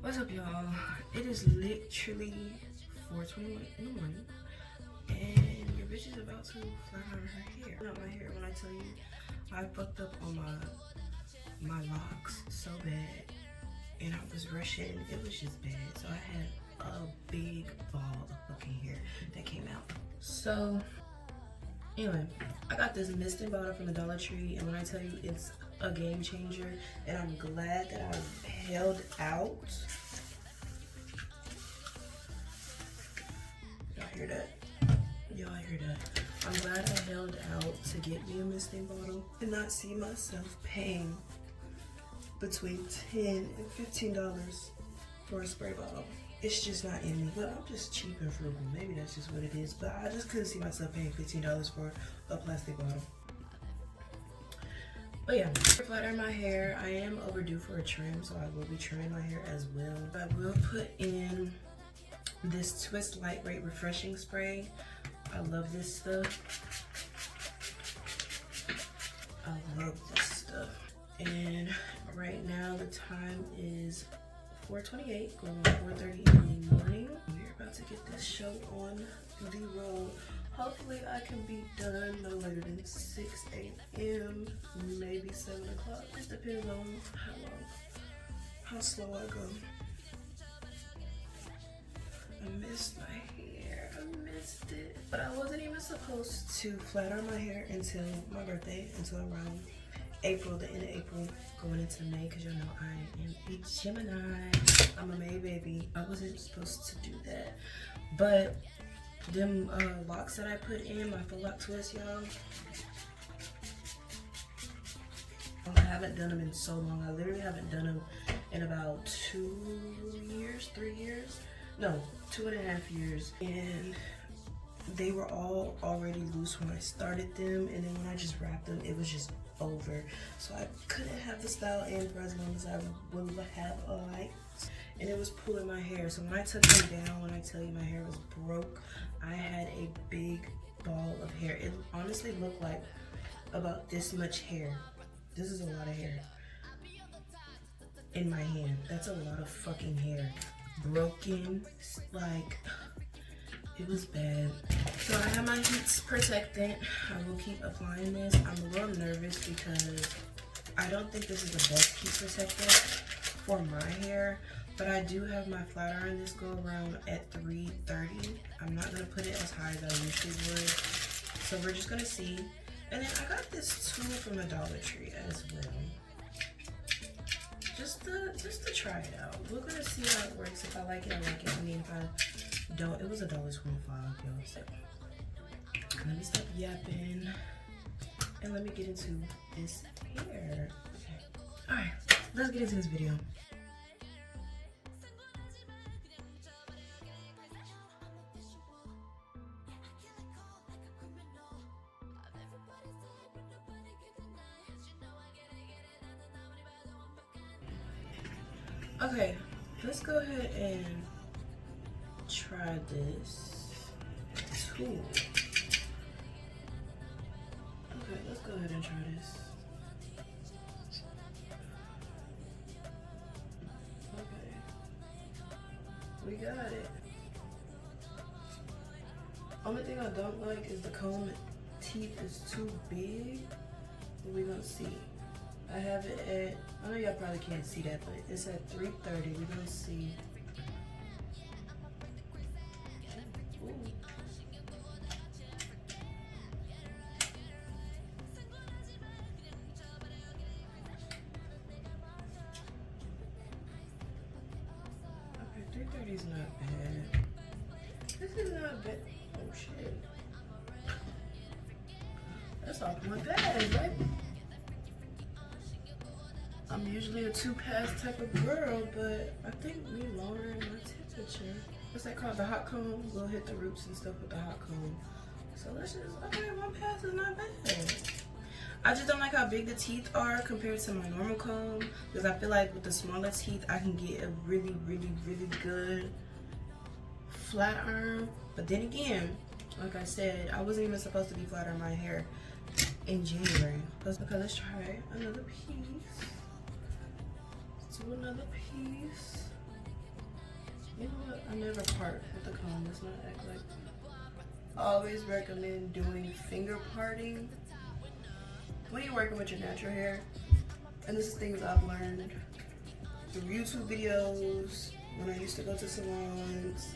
What's up, y'all? It is literally 4:21 in the morning, and your bitch is about to flat iron her hair. Not my hair when I tell you I fucked up on my locks so bad, and I was rushing. It was just bad, so I had a big ball of fucking hair that came out. So anyway, I got this misting bottle from the Dollar Tree, and when I tell you it's a game changer, and I'm glad that I held out. Y'all hear that? Y'all hear that? I'm glad I held out to get me a misting bottle. I did not see myself paying between $10 and $15 for a spray bottle. It's just not in me, but I'm just cheap and frugal. Maybe that's just what it is, but I just couldn't see myself paying $15 for a plastic bottle. But yeah, flat iron my hair. I am overdue for a trim, so I will be trimming my hair as well. I will put in this Twist Lightweight Refreshing Spray. I love this stuff. I love this stuff. And right now the time is 4:28, going on 4:30 in the morning. We're about to get this show on the road. Hopefully I can be done no later than 6 a.m., maybe 7 o'clock. Just depends on how slow I go. I missed my hair, I missed it. But I wasn't even supposed to flat iron my hair until my birthday, until around April, the end of April, going into May, because y'all know I am a Gemini. I'm a May baby. I wasn't supposed to do that. But them locks that I put in, my full lock twist, y'all, I haven't done them in so long. I literally haven't done them in about 2 years, 3 years. No, 2.5 years. And they were all already loose when I started them, and then when I just wrapped them, it was just over. So I couldn't have the style in for as long as I would have liked, and it was pulling my hair. So when I took them down, when I tell you my hair was broke, I had a big ball of hair. It honestly looked like about this much hair. This is a lot of hair in my hand. That's a lot of fucking hair. Broken, like, it was bad. So I have my heat protectant. I will keep applying this. I'm a little nervous because I don't think this is the best heat protectant for my hair, but I do have my flat iron this go around at 330. I'm not gonna put it as high as I usually would. So we're just gonna see. And then I got this tool from the Dollar Tree as well. Just to try it out. We're gonna see how it works. If I like it, I like it. I mean, if I don't, it was $1.25, y'all. So let me stop yapping and let me get into this hair. Okay. All right, let's get into this video. Okay, let's go ahead and try this tool. Okay, let's go ahead and try this. Okay, we got it. Only thing I don't like is the comb teeth is too big, but we're gonna see. I have it at, I know y'all probably can't see that, but it's at 330. We're gonna see. Ooh. Okay, 330 is not bad. This is not bad. Oh shit. That's off my bag, right? I'm usually a 2-pass type of girl, but I think we lowering my temperature. What's that called? The hot comb? We'll hit the roots and stuff with the hot comb. So let's just, okay, 1 pass is not bad. I just don't like how big the teeth are compared to my normal comb, because I feel like with the smaller teeth, I can get a really, really, really good flat iron. But then again, like I said, I wasn't even supposed to be flat iron my hair in January. Okay, let's try another piece. Let's do another piece. You know what? I never part with the comb. Let's not act like. I always recommend doing finger parting when you're working with your natural hair. And this is things I've learned through YouTube videos, when I used to go to salons.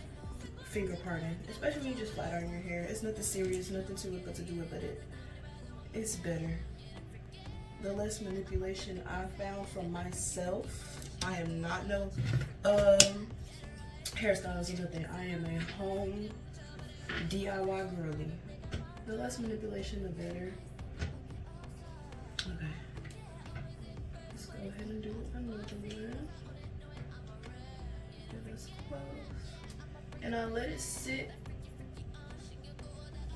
Finger parting, especially when you just flat iron your hair. It's nothing serious, nothing to it but to do it, but it's better. The less manipulation I found from myself. I am not no hairstylist or nothing. I am a home DIY girly. The less manipulation, the better. Okay. Let's go ahead and do another one. Give this close. And I let it sit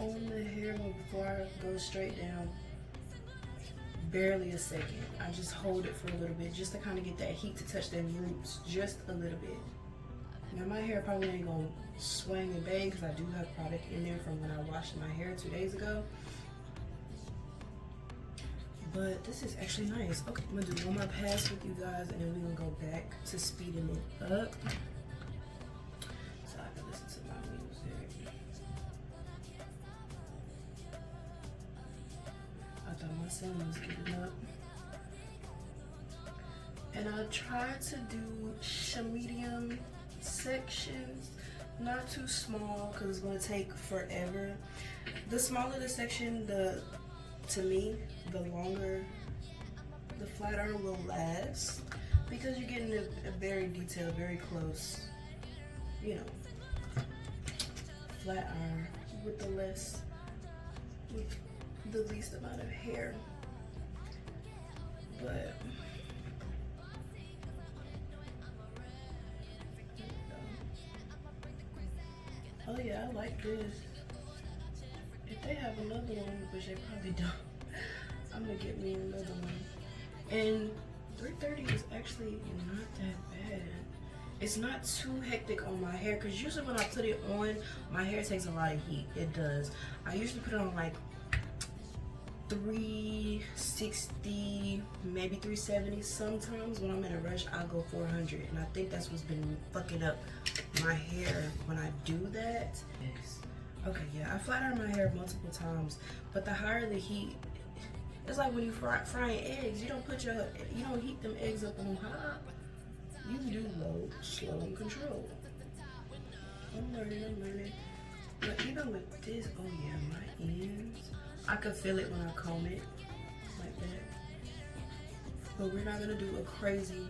on the hair before I go straight down. Barely a second. I just hold it for a little bit just to kind of get that heat to touch them roots just a little bit. Now my hair probably ain't gonna swing and bang because I do have product in there from when I washed my hair 2 days ago. But this is actually nice. Okay, I'm gonna do one more pass with you guys and then we're gonna go back to speeding it up. So I can listen to my music. I thought my son was getting up. And I tried to do medium sections, not too small because it's going to take forever. The smaller the section, to me, the longer the flat iron will last because you're getting a very detailed, very close, you know, flat iron with the least amount of hair. But oh yeah, I like this. If they have another one, which they probably don't, I'm gonna get me another one. And 330 is actually not that bad. It's not too hectic on my hair because usually when I put it on, my hair takes a lot of heat. It does. I usually put it on like 360, maybe 370. Sometimes when I'm in a rush, I'll go 400. And I think that's what's been fucking up my hair when I do that. Yes. Okay, yeah, I flat iron my hair multiple times, but the higher the heat, it's like when you frying eggs. You don't heat them eggs up on high. You do low, slow, and control. I'm learning. But even with this, oh yeah, my ends, I can feel it when I comb it like that. But we're not gonna do a crazy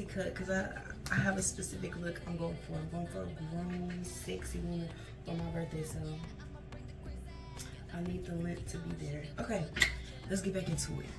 cut because I have a specific look I'm going for. I'm going for a grown, sexy woman for my birthday, so I need the length to be there. Okay, let's get back into it.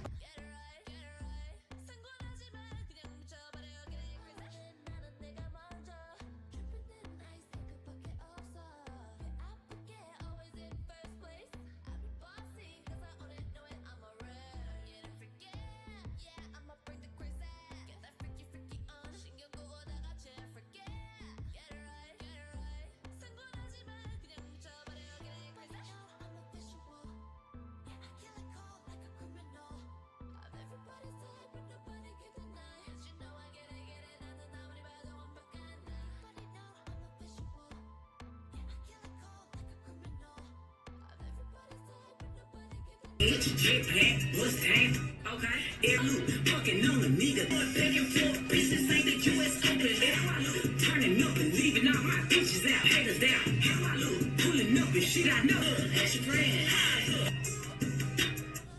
J-Pack, Mustang, okay. Air loop, fucking on a nigga. Back and forth, bitches ain't the US Open. How I look, turning up and leaving all my bitches out. Haters down, how I look, pulling up and shit I know. That's your friend.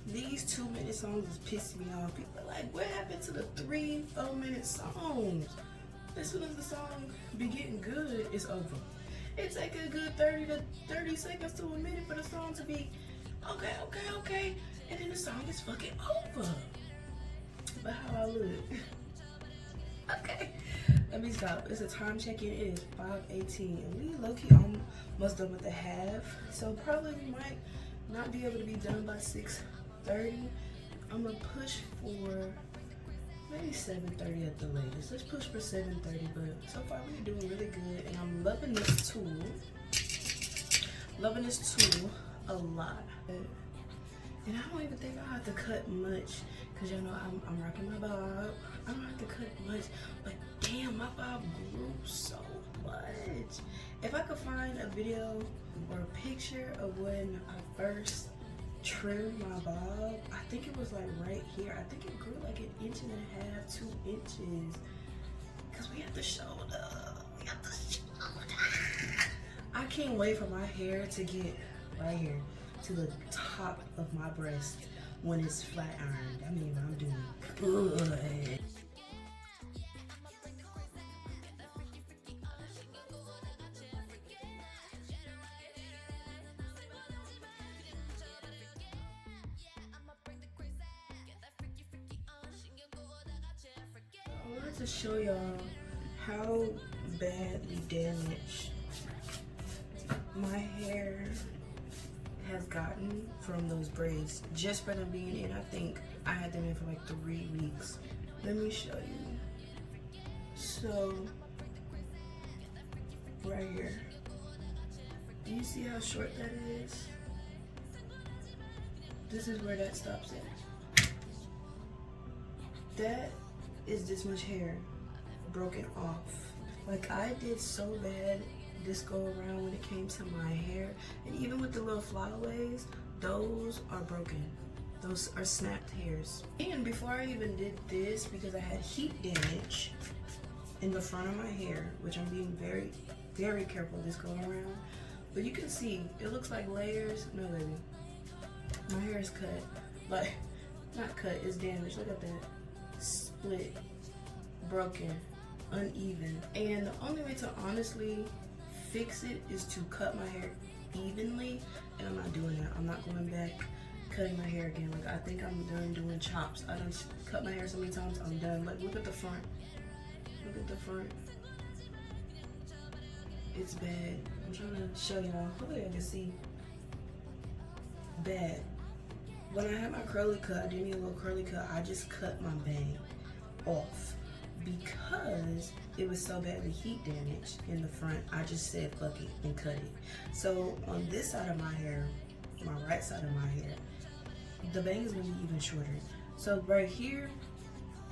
These 2-minute songs is pissing me off. People are like, what happened to the 3-4 minute songs? As soon as the song be getting good, it's over. It take a good 30 seconds to a minute for the song to be okay, and then the song is fucking over. But how I look? Okay, let me stop. It's a time check-in. It is 5:18, and we low-key almost done with the half. So probably we might not be able to be done by 6:30. I'm gonna push for maybe 7:30 at the latest. Let's push for 7:30. But so far we're doing really good, and I'm loving this tool. Loving this tool a lot. And I don't even think I have to cut much, because y'all know I'm rocking my bob. I don't have to cut much, but damn, my bob grew so much. If I could find a video or a picture of when I first trimmed my bob, I think it was like right here. I think it grew like 1.5 inches, 2 inches. Because we have the shoulder. We have the shoulder. I can't wait for my hair to get right here to the top of my breast when it's flat ironed. I mean, I'm doing good. I wanted to show y'all how badly damaged my hair has gotten from those braids just for them being in. I think I had them in for like 3 weeks. Let me show you. So right here, do you see how short that is? This is where that stops at. That is this much hair broken off. Like, I did so bad this go around when it came to my hair, and even with the little flyaways, those are broken. Those are snapped hairs. And before I even did this, because I had heat damage in the front of my hair, which I'm being very, very careful this go around, but you can see it looks like layers. No, baby, my hair is cut. Like, not cut, it's damaged. Look at that. Split, broken, uneven. And the only way to honestly fix it is to cut my hair evenly, and I'm not doing that. I'm not going back cutting my hair again. Like, I think I'm done doing chops. I done cut my hair so many times, I'm done. Like, look at the front. Look at the front. It's bad. I'm trying to show y'all. Hopefully I can see. Bad. When I had my curly cut, I did me a little curly cut, I just cut my bang off because it was so badly heat damaged in the front. I just said fuck it and cut it. So on this side of my hair, my right side of my hair, the bang is gonna be even shorter. So right here,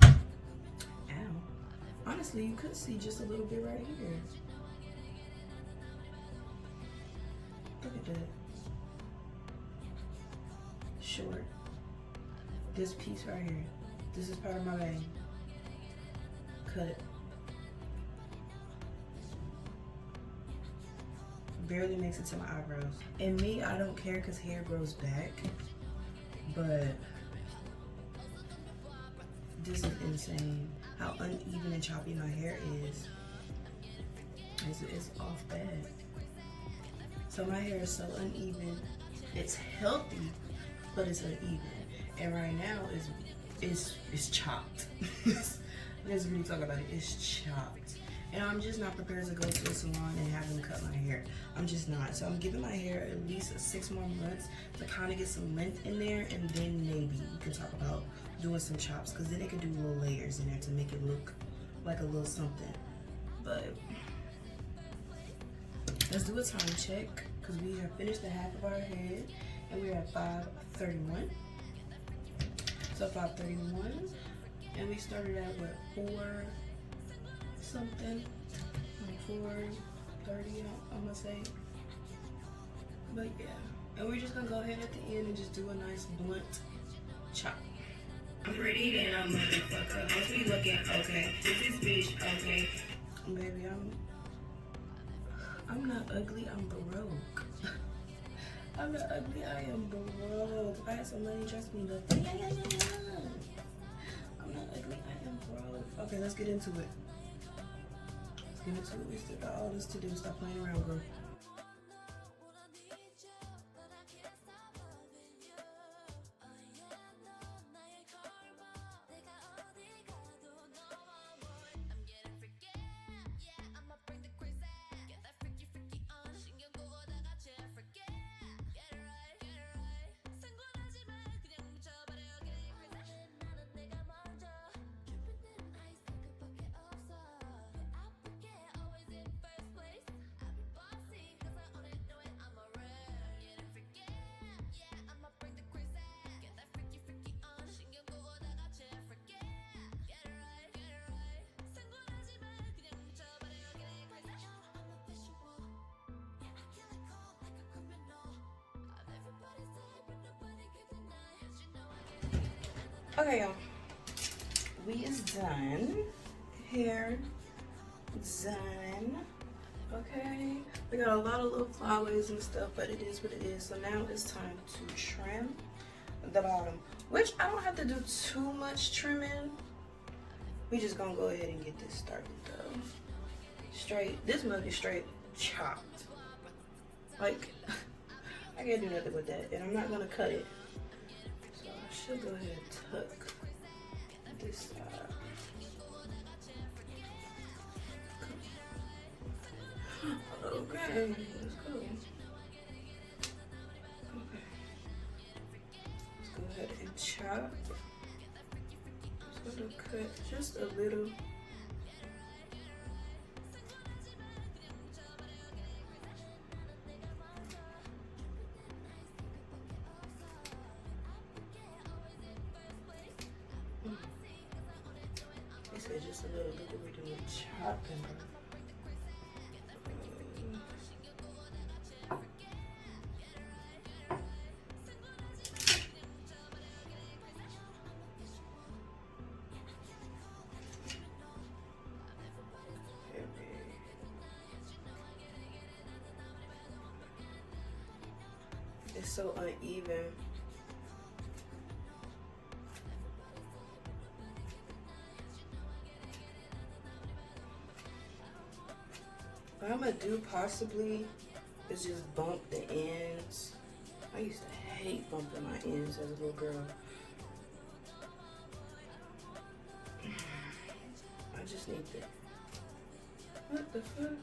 ow, honestly you could see just a little bit right here. Look at that. Short. This piece right here, this is part of my bang. Cut. Barely makes it to my eyebrows. And me, I don't care because hair grows back, but this is insane how uneven and choppy my hair is. It's off bad. So my hair is so uneven. It's healthy, but it's uneven. And right now it's chopped. Let's really talk about it. It's chopped. And I'm just not prepared to go to a salon and have them cut my hair. I'm just not. So I'm giving my hair at least 6 more months to kind of get some length in there, and then maybe we can talk about doing some chops, because then they can do little layers in there to make it look like a little something. But let's do a time check, because we have finished the half of our head and we're at 5:31. So 5:31, and we started at what, 4 something, like 4:30, I'm gonna say. But yeah, and we're just gonna go ahead at the end and just do a nice blunt chop. I'm ready then, I'm motherfucker. Hope we looking okay. This is bitch okay. Baby, I'm not ugly, I'm broke. I'm not ugly, I am broke. If I had some money, trust me, but I'm not ugly, I am broke. Okay, let's get into it. Let's get into it. We still got all this to do. Stop playing around, bro. Okay, y'all. We is done. Hair done. Okay. We got a lot of little flyaways and stuff, but it is what it is. So now it's time to trim the bottom, which I don't have to do too much trimming. We just gonna go ahead and get this started though. Straight. This mug is straight chopped. Like, I can't do nothing with that, and I'm not gonna cut it. So I should go ahead and tuck this side. Okay, let's go. Okay. Let's go ahead and chop. Just gonna cut just a little. They said just a little. Look what we're doing, chopping. It's so uneven. What I'm gonna do possibly is just bump the ends. I used to hate bumping my ends as a little girl. I just need to. What the fuck?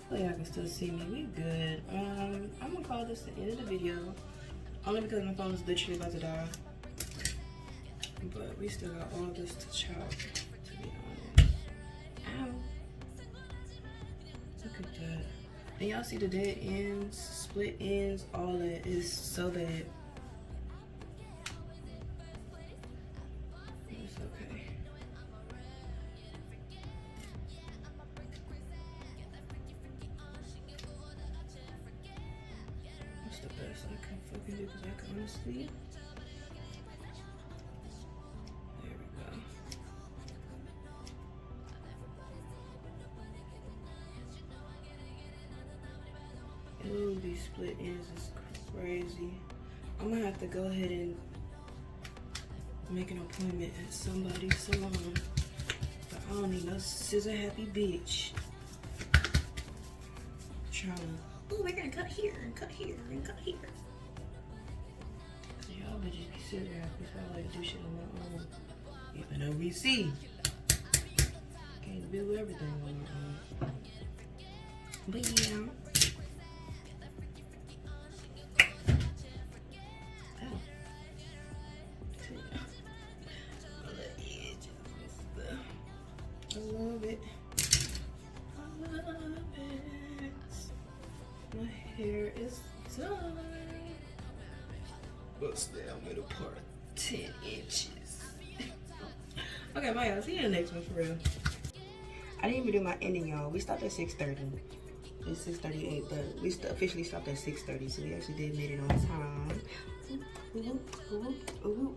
Oh, y'all can still see me. We good. I'm gonna call this the end of the video. Only because my phone is literally about to die. But we still got all this to chop, to be honest. Ow. Look at that. And y'all see the dead ends, split ends, all that is so that it's okay. That's the best I can fucking do because I can honestly. There we go. Ooh, these split ends is crazy. I'm gonna have to go ahead and make an appointment at somebody's salon. But I don't need no scissor happy bitch. Trying to, ooh, we're gonna cut here and cut here and cut here. Y'all bitches be scissor happy, so I like to do shit on my own. Even though we see, can't do everything on my own. But yeah. I love it. I love it. My hair is done. Bust down middle part 10 inches. Okay, bye y'all. See you in the next one for real. I didn't even do my ending, y'all. We stopped at 6:30. It's 6:38, but we officially stopped at 6:30, so we actually did made it on time. Ooh, ooh, ooh, ooh.